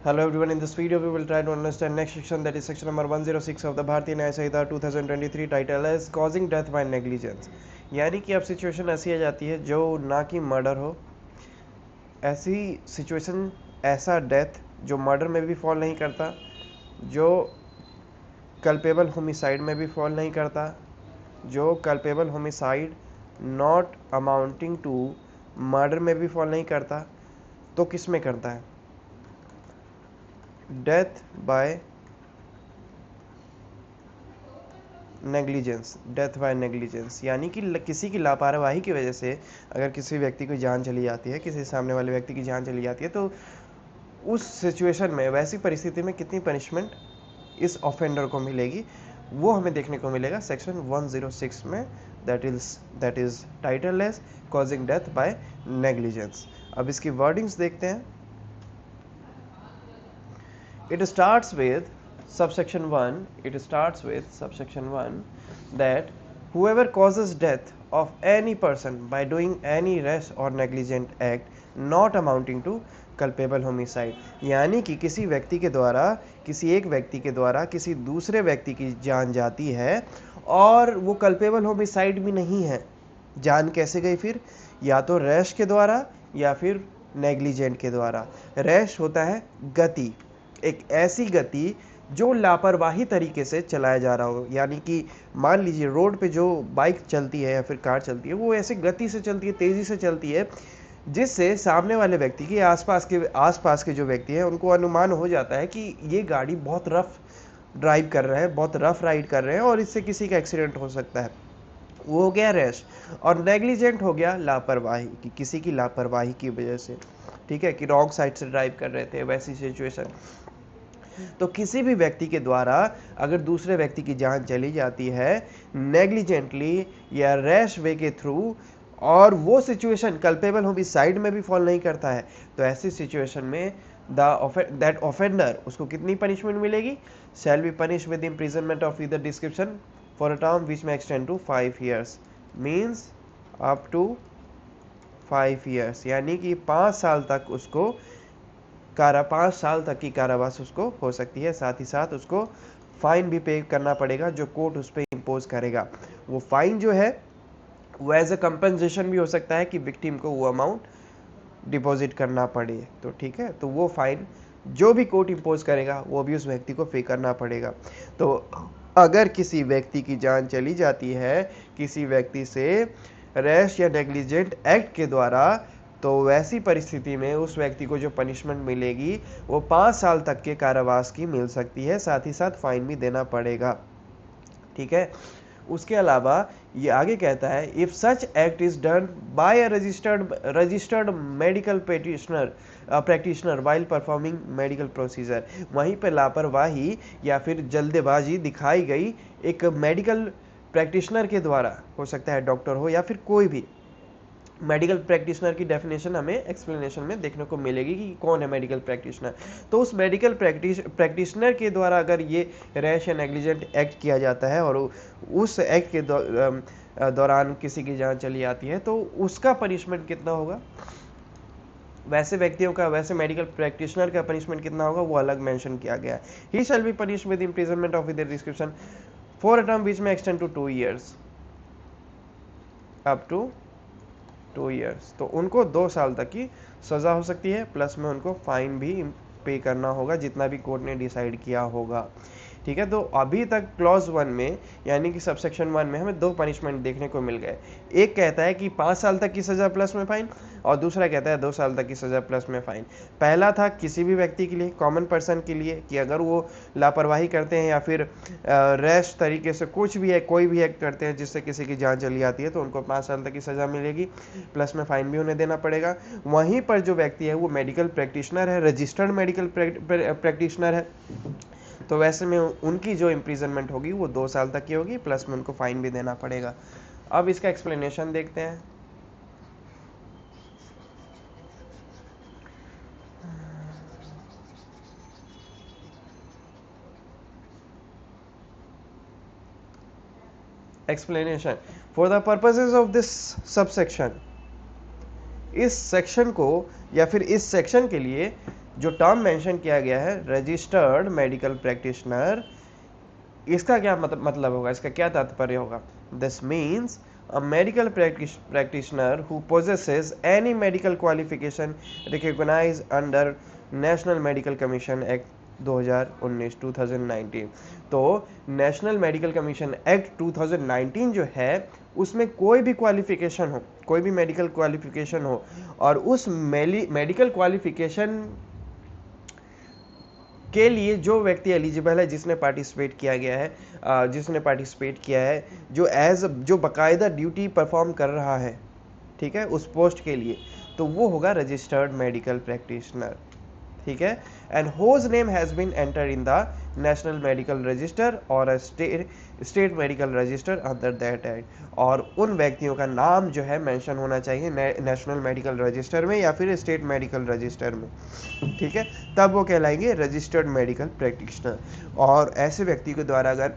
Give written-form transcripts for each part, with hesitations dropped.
Hello everyone, in this video we will try to understand next section, that is section number 106 of the Bharatiya Nyaya Samhita 2023, title is causing death by negligence। यानी कि अब situation ऐसी आ जाती है जो ना कि murder हो, ऐसी सिचुएशन, ऐसा डेथ जो मर्डर में भी फॉल नहीं करता, जो कल्पेबल होमिसाइड में भी फॉल नहीं करता, जो culpable homicide not amounting to murder में भी फॉल नहीं करता, तो किस में करता है? Death by negligence. Death by negligence यानी कि किसी की लापरवाही की वजह से अगर किसी व्यक्ति की जान चली जाती है, किसी सामने वाले व्यक्ति की जान चली जाती है, तो उस सिचुएशन में, वैसी परिस्थिति में कितनी पनिशमेंट इस ऑफेंडर को मिलेगी, वो हमें देखने को मिलेगा सेक्शन 106 में। That is title as causing death by negligence. अब इसकी वर्डिंग्स देखते हैं। It starts with subsection 1. It starts with subsection 1 that whoever causes death of any person by doing any rash or negligent act not amounting to culpable homicide, यानी कि किसी व्यक्ति के द्वारा, किसी एक व्यक्ति के द्वारा किसी दूसरे व्यक्ति की जान जाती है और वो कल्पेबल होमिसाइड भी नहीं है। जान कैसे गई फिर? या तो रैश के द्वारा या फिर नेग्लिजेंट के द्वारा। रैश होता है गति, एक ऐसी गति जो लापरवाही तरीके से चलाया जा रहा हो, यानी कि मान लीजिए रोड पे जो बाइक चलती है या फिर कार चलती है, वो ऐसे गति से चलती है, तेज़ी से चलती है, जिससे सामने वाले व्यक्ति के आसपास के जो व्यक्ति हैं उनको अनुमान हो जाता है कि ये गाड़ी बहुत रफ ड्राइव कर रहे हैं, बहुत रफ राइड कर रहे हैं और इससे किसी का एक्सीडेंट हो सकता है। वो हो गया रैश। और नेग्लिजेंट हो गया लापरवाही, कि किसी की लापरवाही की वजह से, ठीक है, कि रॉन्ग साइड से ड्राइव कर रहे थे, वैसी सिचुएशन। तो किसी भी व्यक्ति के द्वारा अगर दूसरे व्यक्ति की जान चली जाती है नेग्लिजेंटली या रैश वे के थ्रू, और वो सिचुएशन कल्पेबल होमिसाइड में भी फॉल नहीं करता है, तो ऐसी सिचुएशन में दैट ऑफेंडर, उसको कितनी पनिशमेंट मिलेगी? Shall be punish with imprisonment of either description for a term which may extend to 5 years, means up to 5 years, यानी कि 5 साल तक उसको 5 साल तक की कारावास उसको हो सकती है। साथ ही साथ उसको फाइन भी पे करना पड़ेगा जो कोर्ट उस पर इम्पोज करेगा। वो फाइन जो है वो एज अ कंपनसेशन भी हो सकता है कि विक्टिम को वो अमाउंट डिपॉजिट करना पड़े, तो ठीक है, तो वो फाइन जो भी कोर्ट इम्पोज करेगा वो भी उस व्यक्ति को पे करना पड़ेगा। तो अगर किसी व्यक्ति की जान चली जाती है किसी व्यक्ति से रैश या नेग्लिजेंट एक्ट के द्वारा, तो वैसी परिस्थिति में उस व्यक्ति को जो पनिशमेंट मिलेगी वो 5 साल तक के कारावास की मिल सकती है, साथ ही साथ फाइन भी देना पड़ेगा, ठीक है। उसके अलावा ये आगे कहता है, if such act is done by a registered medical practitioner while performing medical procedure, वहीं पर लापरवाही या फिर जल्दबाजी दिखाई गई एक मेडिकल प्रैक्टिशनर के द्वारा, हो सकता है डॉक्टर हो या फिर कोई भी। मेडिकल प्रैक्टिशनर की डेफिनेशन हमें एक्सप्लेनेशन में देखने को मिलेगी कि कौन है मेडिकल प्रैक्टिशनर। तो उस मेडिकल प्रैक्टिशनर के द्वारा अगर ये रैश या नेग्लिजेंट एक्ट किया जाता है और उस एक्ट के दौरान किसी की जान चली जाती है, तो उसका पनिशमेंट कितना होगा? वैसे व्यक्तियों का, वैसे मेडिकल प्रैक्टिशनर का पनिशमेंट कितना होगा वो अलग मेंशन किया गया है। He shall be punished with imprisonment of either description for a term which may extend to 2 years, up to 2 years। तो उनको 2 साल तक की सज़ा हो सकती है, प्लस में उनको फाइन भी पे करना होगा जितना भी कोर्ट ने डिसाइड किया होगा, ठीक है। तो अभी तक क्लॉज 1 में, यानी कि सबसेक्शन 1 में हमें 2 पनिशमेंट देखने को मिल गए। एक कहता है कि 5 साल तक की सज़ा प्लस में फाइन, और दूसरा कहता है 2 साल तक की सज़ा प्लस में फाइन। पहला था किसी भी व्यक्ति के लिए, कॉमन पर्सन के लिए, कि अगर वो लापरवाही करते हैं या फिर रैश तरीके से कुछ भी है, कोई भी एक्ट करते हैं जिससे किसी की जान चली जाती है, तो उनको 5 साल तक की सज़ा मिलेगी, प्लस में फाइन भी उन्हें देना पड़ेगा। वहीं पर जो व्यक्ति है वो मेडिकल प्रैक्टिशनर है, रजिस्टर्ड मेडिकल प्रैक्टिशनर है, तो वैसे में उनकी जो इम्प्रिजनमेंट होगी वो 2 साल तक की होगी, प्लस में उनको फाइन भी देना पड़ेगा। अब इसका एक्सप्लेनेशन देखते हैं। Explanation for the purposes of this subsection, इस सेक्शन को या फिर इस सेक्शन के लिए जो टर्म मेंशन किया गया है रजिस्टर्ड मेडिकल प्रैक्टिशनर, इसका क्या मतलब होगा, इसका क्या तात्पर्य होगा? This means a medical practitioner who possesses any medical qualification recognized under National Medical Commission Act 2019। तो नेशनल मेडिकल कमीशन एक्ट 2019 जो है उसमें कोई भी क्वालिफिकेशन हो, कोई भी मेडिकल क्वालिफिकेशन हो, और उस मेडिकल क्वालिफिकेशन के लिए जो व्यक्ति एलिजिबल है, जिसने पार्टिसिपेट किया गया है, जो बाकायदा ड्यूटी परफॉर्म कर रहा है, ठीक है, उस पोस्ट के लिए, तो वो होगा रजिस्टर्ड मेडिकल प्रैक्टिशनर, ठीक है। And whose name has been enter in the national medical register or a state medical register under that act, और उन व्यक्तियों का नाम जो है मेंशन होना चाहिए नेशनल मेडिकल रजिस्टर में या फिर स्टेट मेडिकल रजिस्टर में, ठीक है, तब वो कहलाएंगे रजिस्टर्ड मेडिकल प्रैक्टिशनर। और ऐसे व्यक्ति के द्वारा अगर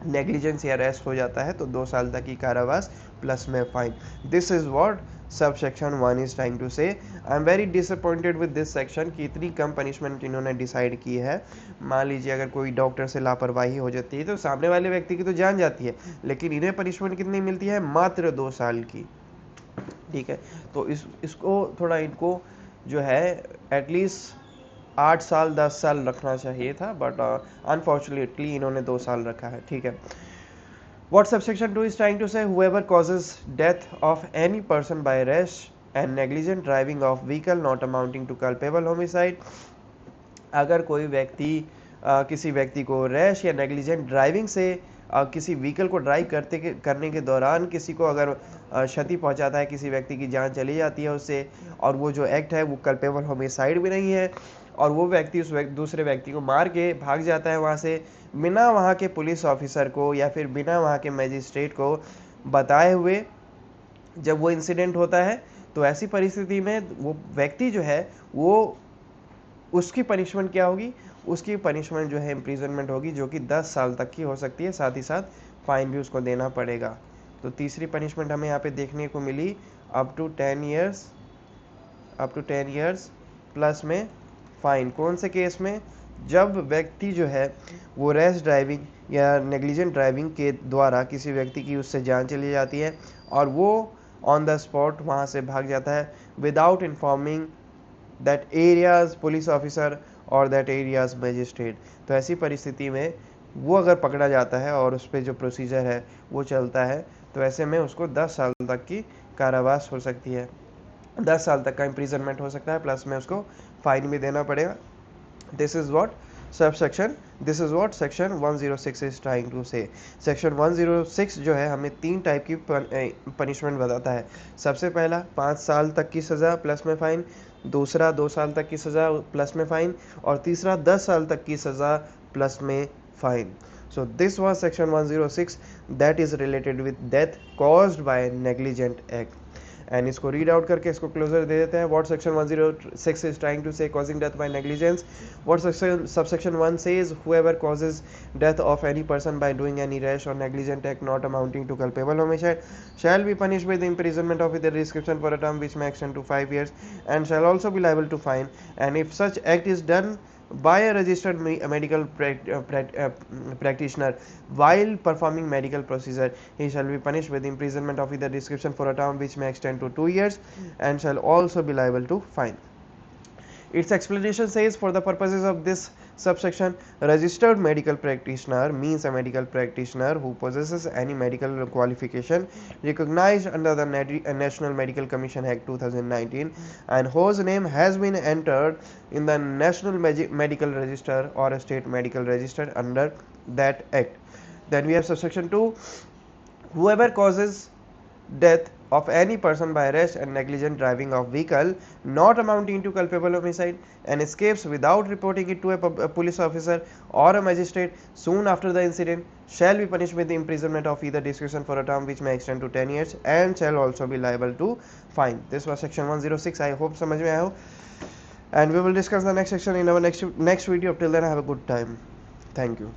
नेग्लिजेंस या अरेस्ट हो जाता है तो 2 साल तक की कारावास प्लस में fine. This is what subsection 1 is trying to say. I am very disappointed with this section कि इतनी कम पनिशमेंट इन्होंने डिसाइड की है। मान लीजिए अगर कोई डॉक्टर से लापरवाही हो जाती है तो सामने वाले व्यक्ति की तो जान जाती है, लेकिन इन्हें पनिशमेंट कितनी मिलती है? मात्र 2 साल की, ठीक है। तो इसको थोड़ा इनको जो है एटलीस्ट 8 साल 10 साल रखना चाहिए था, बट अनफॉर्चुनेटली इन्होंने 2 साल रखा है, ठीक है। What subsection 2 is trying to say? Whoever causes death of any person by rash and negligent driving of vehicle not amounting to culpable homicide, अगर कोई व्यक्ति किसी व्यक्ति को रैश या नेग्लिजेंट ड्राइविंग से किसी व्हीकल को ड्राइव करने के दौरान किसी को अगर क्षति पहुंचाता है, किसी व्यक्ति की जान चली जाती है उससे, और वो जो एक्ट है वो कल्पेबल होमिसाइड भी नहीं है, और वो व्यक्ति उस दूसरे व्यक्ति को मार के भाग जाता है वहाँ से बिना वहाँ के पुलिस ऑफिसर को या फिर बिना वहाँ के मजिस्ट्रेट को बताए हुए, जब वो इंसिडेंट होता है, तो ऐसी परिस्थिति में वो व्यक्ति जो है वो उसकी पनिशमेंट क्या होगी? उसकी पनिशमेंट जो है इम्प्रिजनमेंट होगी, जो कि 10 साल तक की हो सकती है, साथ ही साथ फाइन भी उसको देना पड़ेगा। तो तीसरी पनिशमेंट हमें यहाँ पे देखने को मिली अप टू 10 इयर्स प्लस में फाइन। कौन से केस में? जब व्यक्ति जो है वो रैश ड्राइविंग या नेग्लिजेंट ड्राइविंग के द्वारा किसी व्यक्ति की उससे जान चली जाती है और वो ऑन द स्पॉट वहाँ से भाग जाता है without informing that areas police officer और दैट एरियाज मजिस्ट्रेट। तो ऐसी परिस्थिति में वो अगर पकड़ा जाता है और उस पर जो प्रोसीजर है वो चलता है, तो ऐसे में उसको 10 साल तक की कारावास हो सकती है, 10 साल तक का इम्प्रिजनमेंट हो सकता है, प्लस में उसको फाइन भी देना पड़ेगा। This is what section 106 is trying to say. Section 106 जो है हमें 3 टाइप की पनिशमेंट बताता है। सबसे पहला 5 साल तक की सज़ा प्लस में फाइन, दूसरा 2 साल तक की सज़ा प्लस में फाइन, और तीसरा 10 साल तक की सज़ा प्लस में fine. So this was section 106 that is related with death caused by negligent act. And इसको रीड आउट करके इसको क्लोजर दे देते हैं। What section 106 is trying to say causing death by negligence. What subsection 1 says whoever causes death of any person by doing any rash or negligent act not amounting to culpable homicide shall be punished with imprisonment of either description for a term which may extend to 5 years and shall also be liable to fine, and if such act is done by a registered medical practitioner while performing medical procedure, he shall be punished with imprisonment of either description for a term which may extend to 2 years and shall also be liable to fine. Its explanation says, for the purposes of this subsection, registered medical practitioner means a medical practitioner who possesses any medical qualification recognized under the National Medical Commission Act 2019 and whose name has been entered in the National Medical Register or a state medical register under that act. Then we have subsection 2, whoever causes death of any person by rash and negligent driving of vehicle not amounting to culpable homicide and escapes without reporting it to a police officer or a magistrate soon after the incident shall be punished with the imprisonment of either discretion for a term which may extend to 10 years and shall also be liable to fine. This was section 106. I hope समझ में आया हो, and we will discuss the next section in our next video. Till then, have a good time. Thank you.